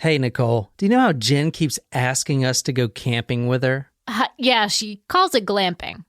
Hey, Nicole, do you know how Jen keeps asking us to go camping with her? Yeah, she calls it glamping.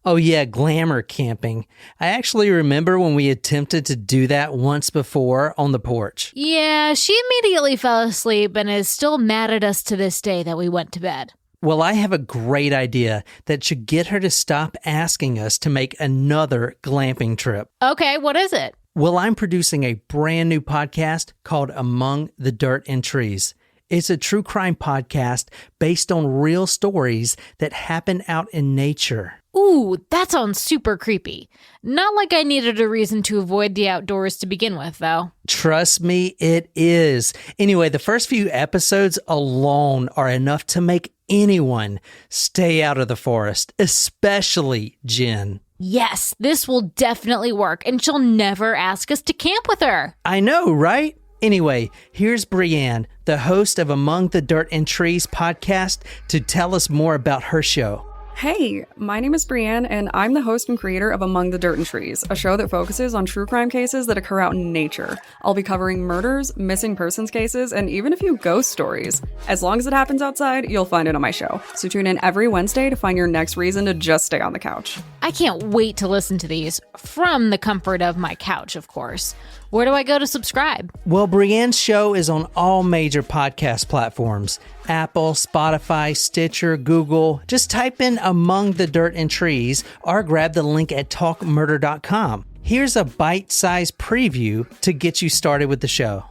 Oh yeah, glamour camping. I actually remember when we attempted to do that once before on the porch. Yeah, she immediately fell asleep and is still mad at us to this day that we went to bed. Well, I have a great idea that should get her to stop asking us to make another glamping trip. Okay, what is it? Well, I'm producing a brand new podcast called Among the Dirt and Trees. It's a true crime podcast based on real stories that happen out in nature. Ooh, that sounds super creepy. Not like I needed a reason to avoid the outdoors to begin with, though. Trust me, it is. Anyway, the first few episodes alone are enough to make anyone stay out of the forest, especially Jen. Yes, this will definitely work, and she'll never ask us to camp with her. I know, right? Anyway, here's Brienne, the host of Among the Dirt and Trees podcast, to tell us more about her show. Hey, my name is Brienne, and I'm the host and creator of Among the Dirt and Trees, a show that focuses on true crime cases that occur out in nature. I'll be covering murders, missing persons cases, and even a few ghost stories. As long as it happens outside, you'll find it on my show. So tune in every Wednesday to find your next reason to just stay on the couch. I can't wait to listen to these, from the comfort of my couch, of course. Where do I go to subscribe? Well, Brienne's show is on all major podcast platforms. Apple, Spotify, Stitcher, Google. Just type in Among the Dirt and Trees or grab the link at talkmurder.com. Here's a bite-sized preview to get you started with the show.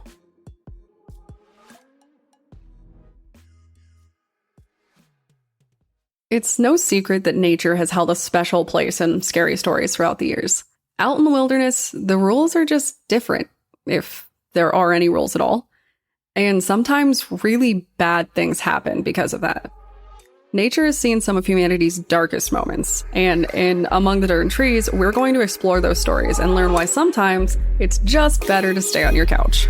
It's no secret that nature has held a special place in scary stories throughout the years. Out in the wilderness, the rules are just different, if there are any rules at all. And sometimes really bad things happen because of that. Nature has seen some of humanity's darkest moments, and in Among the Dirt and Trees, we're going to explore those stories and learn why sometimes it's just better to stay on your couch.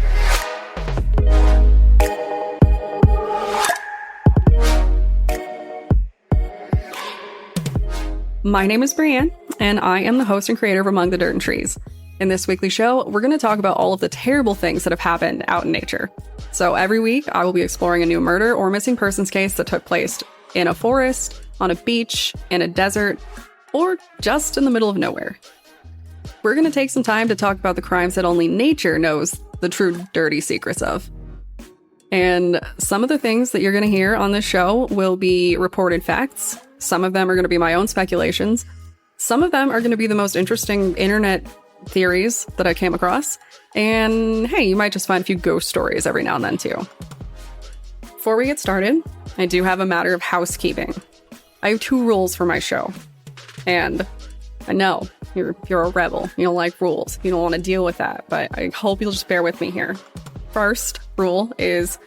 My name is Brienne, and I am the host and creator of Among the Dirt and Trees. In this weekly show, we're going to talk about all of the terrible things that have happened out in nature. So every week, I will be exploring a new murder or missing persons case that took place in a forest, on a beach, in a desert, or just in the middle of nowhere. We're going to take some time to talk about the crimes that only nature knows the true dirty secrets of. And some of the things that you're going to hear on this show will be reported facts. Some of them are going to be my own speculations. Some of them are going to be the most interesting internet theories that I came across. And hey, you might just find a few ghost stories every now and then too. Before we get started, I do have a matter of housekeeping. I have 2 rules for my show. And I know you're a rebel. You don't like rules. You don't want to deal with that. But I hope you'll just bear with me here. First rule is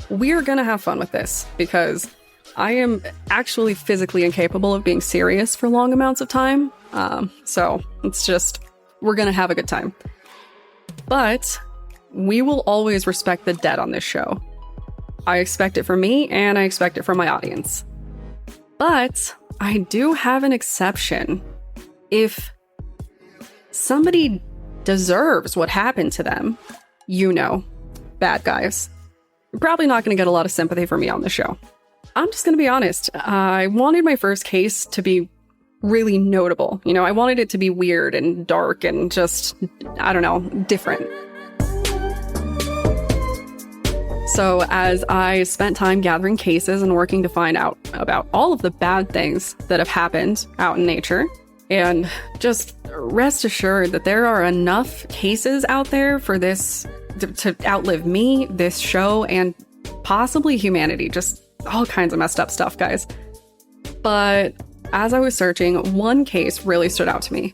we're going to have fun with this because I am actually physically incapable of being serious for long amounts of time. So it's just, we're going to have a good time. But we will always respect the dead on this show. I expect it from me and I expect it from my audience. But I do have an exception. If somebody deserves what happened to them, bad guys, you're probably not going to get a lot of sympathy from me on the show. I'm just going to be honest. I wanted my first case to be really notable. I wanted it to be weird and dark and just, different. So as I spent time gathering cases and working to find out about all of the bad things that have happened out in nature, and just rest assured that there are enough cases out there for this to outlive me, this show, and possibly humanity. Just all kinds of messed up stuff, guys. But as I was searching, one case really stood out to me.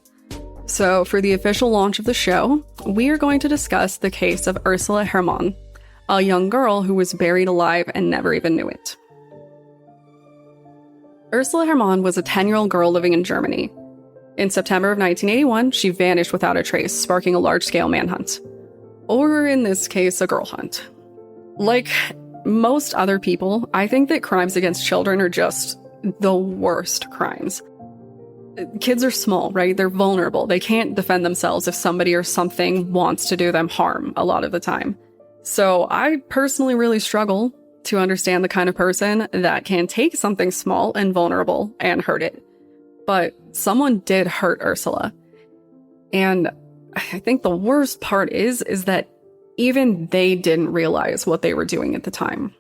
So for the official launch of the show, we are going to discuss the case of Ursula Herrmann, a young girl who was buried alive and never even knew it. Ursula Herrmann was a 10-year-old girl living in Germany. In September of 1981, she vanished without a trace, sparking a large-scale manhunt. Or in this case, a girl hunt. Like most other people, I think that crimes against children are just the worst crimes. Kids are small, right? They're vulnerable. They can't defend themselves if somebody or something wants to do them harm a lot of the time. So I personally really struggle to understand the kind of person that can take something small and vulnerable and hurt it. But someone did hurt Ursula. And I think the worst part is that even they didn't realize what they were doing at the time.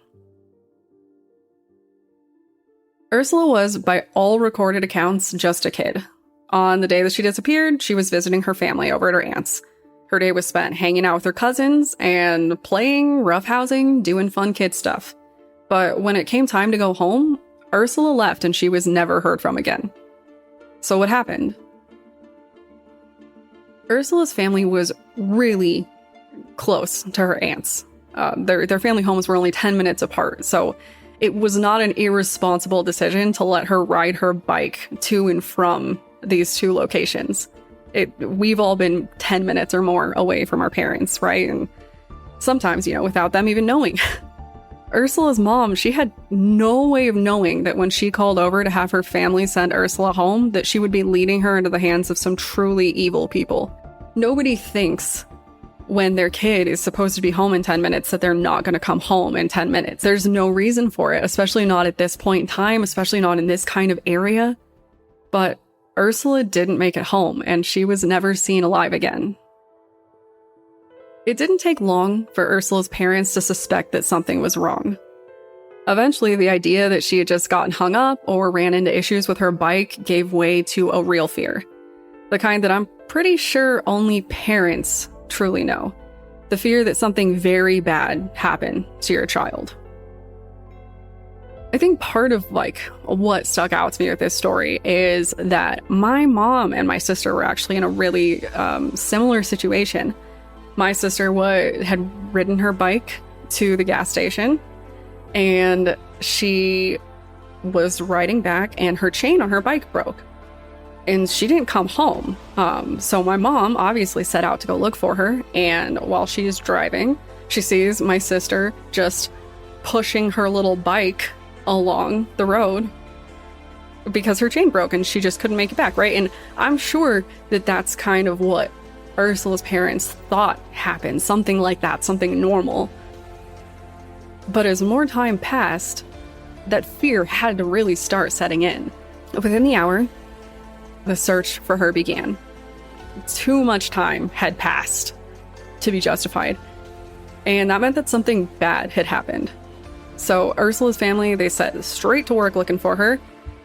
Ursula was, by all recorded accounts, just a kid. On the day that she disappeared, she was visiting her family over at her aunt's. Her day was spent hanging out with her cousins and playing, roughhousing, doing fun kid stuff. But when it came time to go home, Ursula left and she was never heard from again. So what happened? Ursula's family was really close to her aunt's. Their family homes were only 10 minutes apart, so it was not an irresponsible decision to let her ride her bike to and from these two locations. We've all been 10 minutes or more away from our parents, right? And sometimes, without them even knowing. Ursula's mom, she had no way of knowing that when she called over to have her family send Ursula home, that she would be leading her into the hands of some truly evil people. Nobody thinks when their kid is supposed to be home in 10 minutes that they're not going to come home in 10 minutes. There's no reason for it, especially not at this point in time, especially not in this kind of area. But Ursula didn't make it home, and she was never seen alive again. It didn't take long for Ursula's parents to suspect that something was wrong. Eventually, the idea that she had just gotten hung up or ran into issues with her bike gave way to a real fear. The kind that I'm pretty sure only parents truly know. The fear that something very bad happened to your child. I think part of what stuck out to me with this story is that my mom and my sister were actually in a really similar situation. My sister had ridden her bike to the gas station, and she was riding back, and her chain on her bike broke, and she didn't come home. So my mom obviously set out to go look for her, and while she's driving, she sees my sister just pushing her little bike along the road because her chain broke and she just couldn't make it back, right? And I'm sure that that's kind of what Ursula's parents thought happened, something like that, something normal. But as more time passed, that fear had to really start setting in. Within the hour, the search for her began. Too much time had passed to be justified, and that meant that something bad had happened. So Ursula's family, they set straight to work looking for her,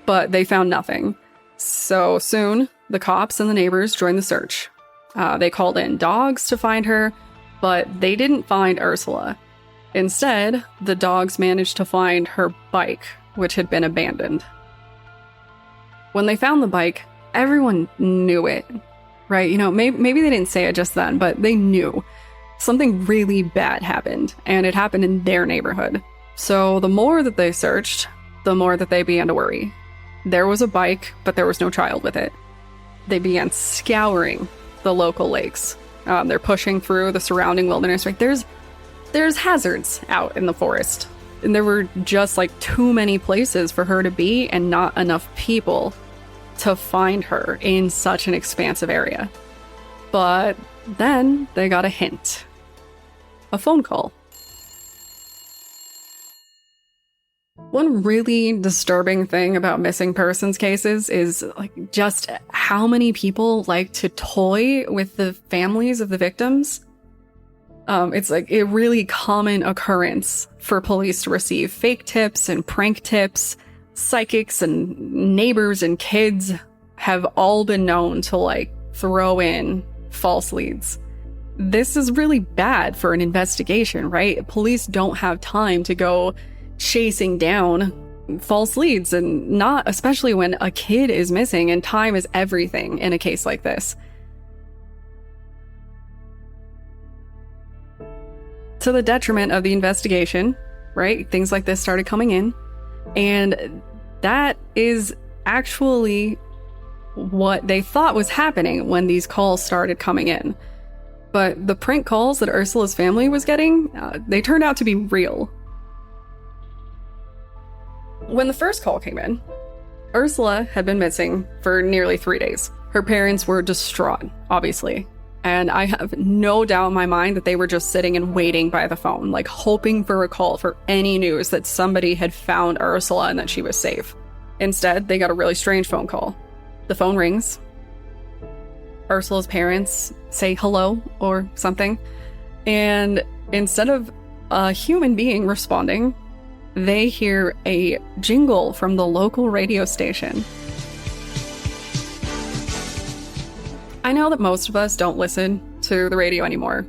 but they found nothing. So soon, the cops and the neighbors joined the search. They called in dogs to find her, but they didn't find Ursula. Instead, the dogs managed to find her bike, which had been abandoned. When they found the bike, everyone knew it, right? Maybe they didn't say it just then, but they knew something really bad happened, and it happened in their neighborhood. So the more that they searched, the more that they began to worry. There was a bike, but there was no child with it. They began scouring the local lakes. They're pushing through the surrounding wilderness. Right? There's hazards out in the forest. And there were just too many places for her to be and not enough people to find her in such an expansive area. But then they got a hint. A phone call. One really disturbing thing about missing persons cases is just how many people like to toy with the families of the victims. It's a really common occurrence for police to receive fake tips and prank tips. Psychics and neighbors and kids have all been known to throw in false leads. This is really bad for an investigation, right? Police don't have time to go chasing down false leads, and not especially when a kid is missing, and time is everything in a case like this. To the detriment of the investigation, right? Things like this started coming in, and that is actually what they thought was happening when these calls started coming in. But the prank calls that Ursula's family was getting, they turned out to be real. When the first call came in, Ursula had been missing for nearly 3 days. Her parents were distraught, obviously. And I have no doubt in my mind that they were just sitting and waiting by the phone, like hoping for a call for any news that somebody had found Ursula and that she was safe. Instead, they got a really strange phone call. The phone rings. Ursula's parents say hello or something. And instead of a human being responding, they hear a jingle from the local radio station. I know that most of us don't listen to the radio anymore,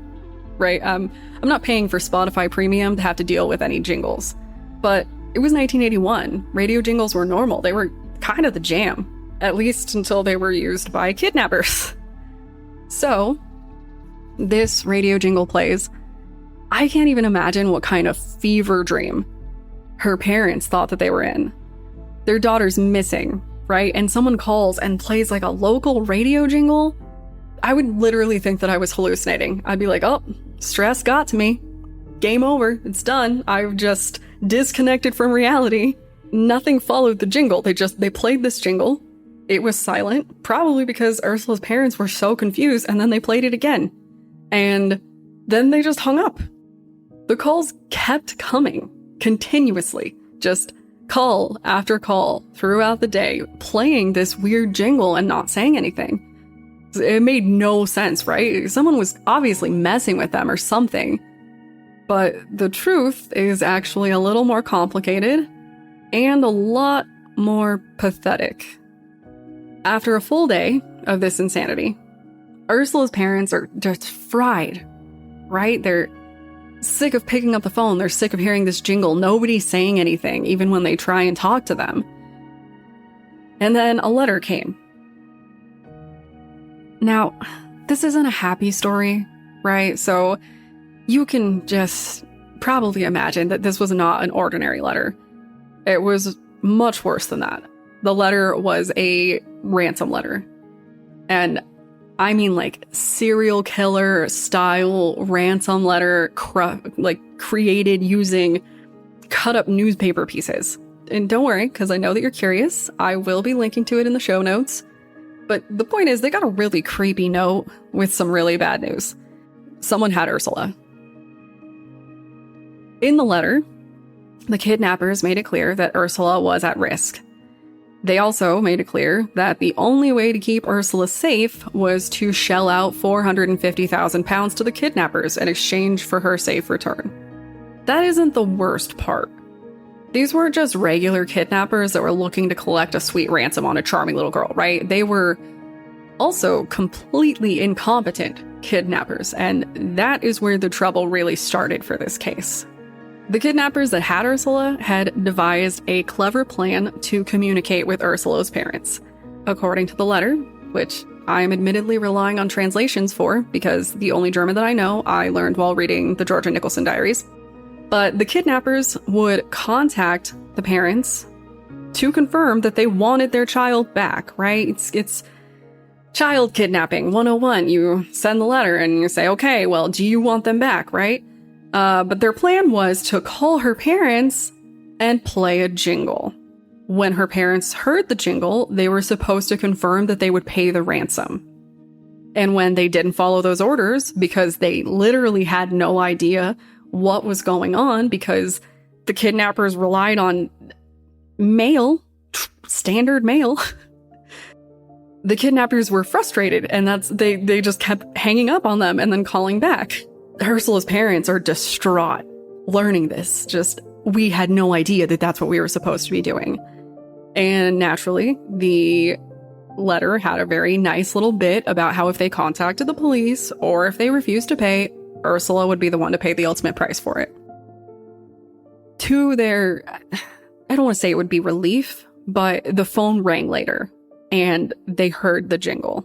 right? I'm not paying for Spotify Premium to have to deal with any jingles. But it was 1981. Radio jingles were normal. They were kind of the jam, at least until they were used by kidnappers. So, this radio jingle plays. I can't even imagine what kind of fever dream her parents thought that they were in. Their daughter's missing, right? And someone calls and plays like a local radio jingle. I would literally think that I was hallucinating. I'd be like, oh, stress got to me. Game over. It's done. I've just disconnected from reality. Nothing followed the jingle. They played this jingle. It was silent, probably because Ursula's parents were so confused, and then they played it again. And then they just hung up. The calls kept coming continuously, just call after call throughout the day, playing this weird jingle and not saying anything. It made no sense, right? Someone was obviously messing with them or something. But the truth is actually a little more complicated and a lot more pathetic. After a full day of this insanity, Ursula's parents are just fried, right? They're sick of picking up the phone. They're sick of hearing this jingle. Nobody's saying anything, even when they try and talk to them. And then a letter came. Now, this isn't a happy story, right? So you can just probably imagine that this was not an ordinary letter. It was much worse than that. The letter was a ransom letter. And I mean like serial killer style ransom letter created using cut up newspaper pieces. And don't worry, because I know that you're curious. I will be linking to it in the show notes. But the point is, they got a really creepy note with some really bad news. Someone had Ursula. In the letter, the kidnappers made it clear that Ursula was at risk. They also made it clear that the only way to keep Ursula safe was to shell out 450,000 pounds to the kidnappers in exchange for her safe return. That isn't the worst part. These weren't just regular kidnappers that were looking to collect a sweet ransom on a charming little girl, right? They were also completely incompetent kidnappers, and that is where the trouble really started for this case. The kidnappers that had Ursula had devised a clever plan to communicate with Ursula's parents. According to the letter, which I am admittedly relying on translations for, because the only German that I know I learned while reading the Georgia Nicholson diaries. But the kidnappers would contact the parents to confirm that they wanted their child back, right? It's child kidnapping 101. You send the letter and you say, okay, well, do you want them back, right? But their plan was to call her parents and play a jingle. When her parents heard the jingle, they were supposed to confirm that they would pay the ransom. And when they didn't follow those orders, because they literally had no idea what was going on, because the kidnappers relied on mail, standard mail, the kidnappers were frustrated, and they just kept hanging up on them and then calling back. Ursula's parents are distraught learning this. We had no idea that that's what we were supposed to be doing. And naturally, the letter had a very nice little bit about how if they contacted the police or if they refused to pay, Ursula would be the one to pay the ultimate price for it. To their, I don't want to say it would be relief, but the phone rang later and they heard the jingle.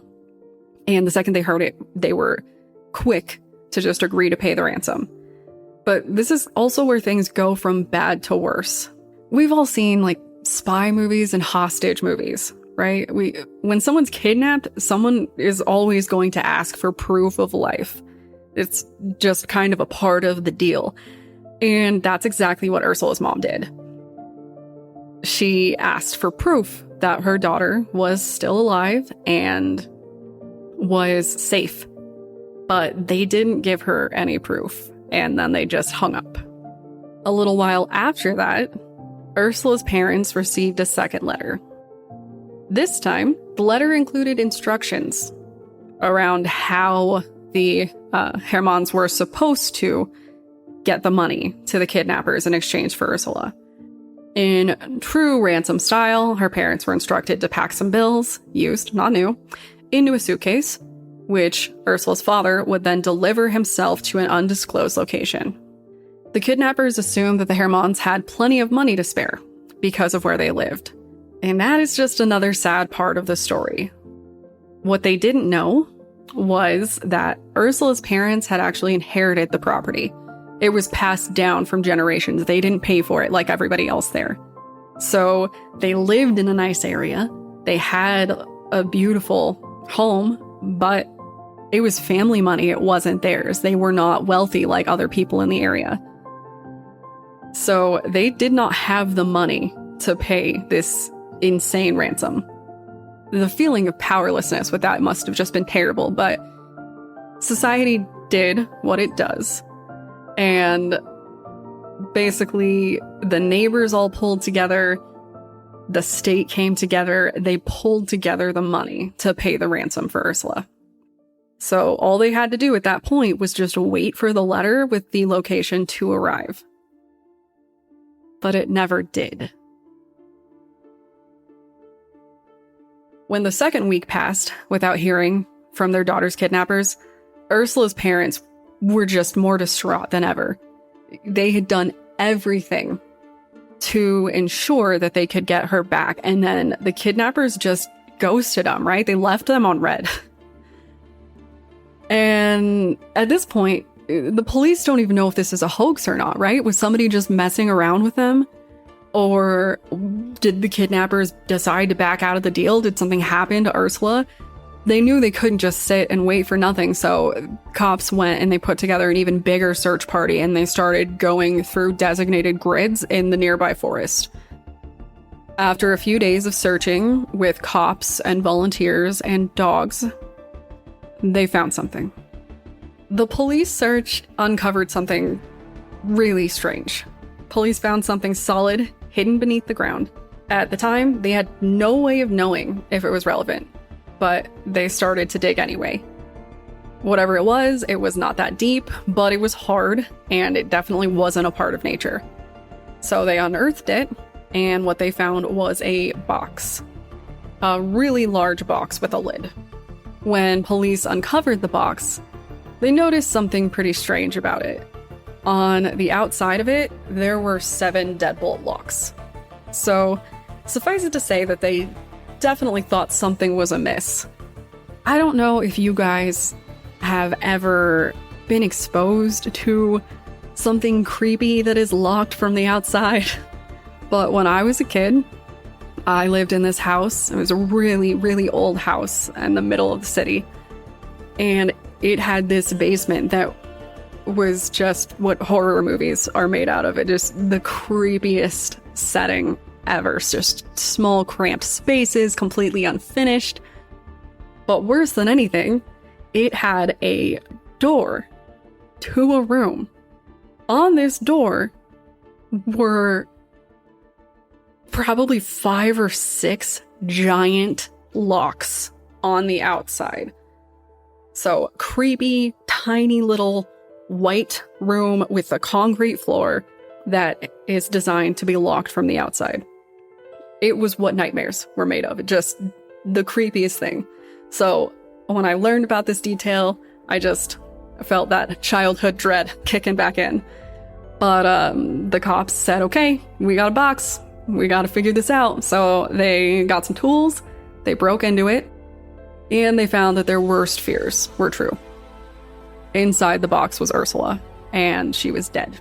And the second they heard it, they were quick to just agree to pay the ransom. But this is also where things go from bad to worse. We've all seen like spy movies and hostage movies, right? When someone's kidnapped, someone is always going to ask for proof of life. It's just kind of a part of the deal. And that's exactly what Ursula's mom did. She asked for proof that her daughter was still alive and was safe. but they didn't give her any proof, and then they just hung up. A little while after that, Ursula's parents received a second letter. This time, the letter included instructions around how the Hermans were supposed to get the money to the kidnappers in exchange for Ursula. In true ransom style, her parents were instructed to pack some bills, used, not new, into a suitcase, which Ursula's father would then deliver himself to an undisclosed location. The kidnappers assumed that the Hermans had plenty of money to spare because of where they lived. And that is just another sad part of the story. What they didn't know was that Ursula's parents had actually inherited the property. It was passed down from generations. They didn't pay for it like everybody else there. So they lived in a nice area. They had a beautiful home, but it was family money. It wasn't theirs. They were not wealthy like other people in the area. So they did not have the money to pay this insane ransom. The feeling of powerlessness with that must have just been terrible, but society did what it does. And basically, the neighbors all pulled together. The state came together. They pulled together the money to pay the ransom for Ursula. So all they had to do at that point was just wait for the letter with the location to arrive. But it never did. When the second week passed without hearing from their daughter's kidnappers, Ursula's parents were just more distraught than ever. They had done everything to ensure that they could get her back, and then the kidnappers just ghosted them, right? They left them on red. And at this point, the police don't even know if this is a hoax or not, right? Was somebody just messing around with them? Or did the kidnappers decide to back out of the deal? Did something happen to Ursula? They knew they couldn't just sit and wait for nothing, so cops went and they put together an even bigger search party, and they started going through designated grids in the nearby forest. After a few days of searching with cops and volunteers and dogs, they found something. The police search uncovered something really strange. Police found something solid hidden beneath the ground. At the time, they had no way of knowing if it was relevant, but they started to dig anyway. Whatever it was not that deep, but it was hard, and it definitely wasn't a part of nature. So they unearthed it, and what they found was a box. A really large box with a lid. When police uncovered the box, they noticed something pretty strange about it. On the outside of it, there were 7 deadbolt locks. So, suffice it to say that they definitely thought something was amiss. I don't know if you guys have ever been exposed to something creepy that is locked from the outside, but when I was a kid, I lived in this house. It was a really, really old house in the middle of the city, and it had this basement that was just what horror movies are made out of. It just the creepiest setting ever. It's just small, cramped spaces, completely unfinished. But worse than anything, it had a door to a room. On this door were probably 5 or 6 giant locks on the outside. So creepy, tiny little white room with a concrete floor that is designed to be locked from the outside. It was what nightmares were made of. Just the creepiest thing. So when I learned about this detail, I just felt that childhood dread kicking back in. But the cops said, okay, we got a box. We got to figure this out. So they got some tools. They broke into it. And they found that their worst fears were true. Inside the box was Ursula, and she was dead.